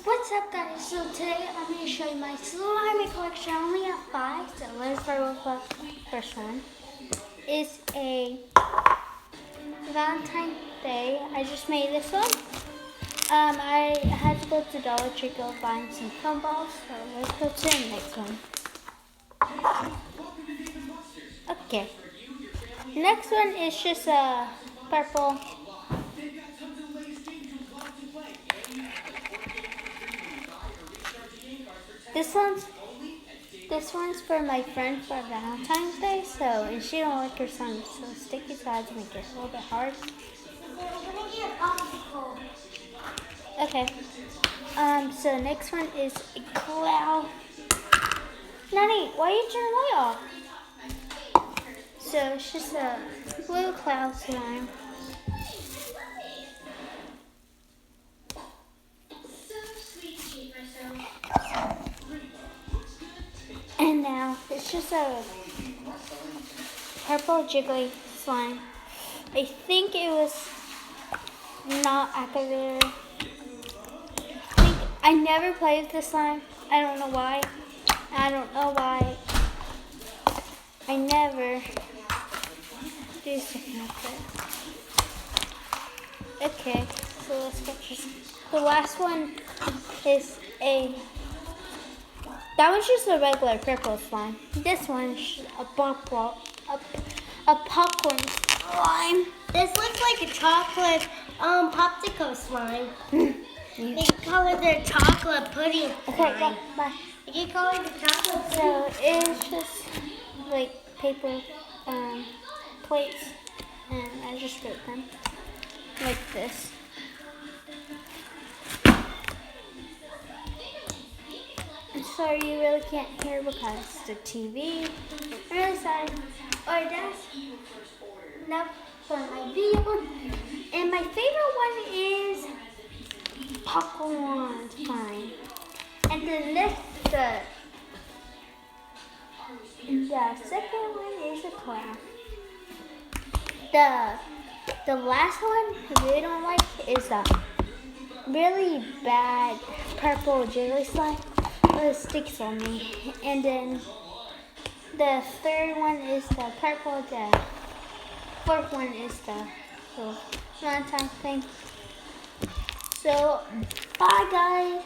What's up, guys? So today I'm going to show you my slimy collection. I only have 5, so let's start with the first one. It's a Valentine's Day. I just made this one. I had to go to Dollar Tree to find some foam balls, so let's go to the next one. Okay. Next one is just a purple. This one's for my friend for Valentine's Day, and she don't like her slime, so sticky sides make it a little bit hard. Okay. So the next one is a cloud. Nani, why you turn the light off? So it's just a blue cloud slime. And now it's just a purple jiggly slime. I think it was not activated. I never played with this slime. I don't know why. I never do something like that. Okay, so let's get this. The last one is that one's just a regular purple slime. This one's a popcorn slime. This looks like a chocolate popsicle slime. They call it their chocolate pudding slime. Okay, go, bye. You call it the chocolate pudding. So it's just like paper plates, and I just wrote them like this. I'm sorry you really can't hear because the TV. I'm really sorry. Alright, that's enough for my video. And my favorite one is popcorn slime. And the second one is a clown. The last one I really don't like is a really bad purple jiggly slime. It sticks on me. And then the third one is the purple. The fourth one is the Valentine thing. So, bye guys.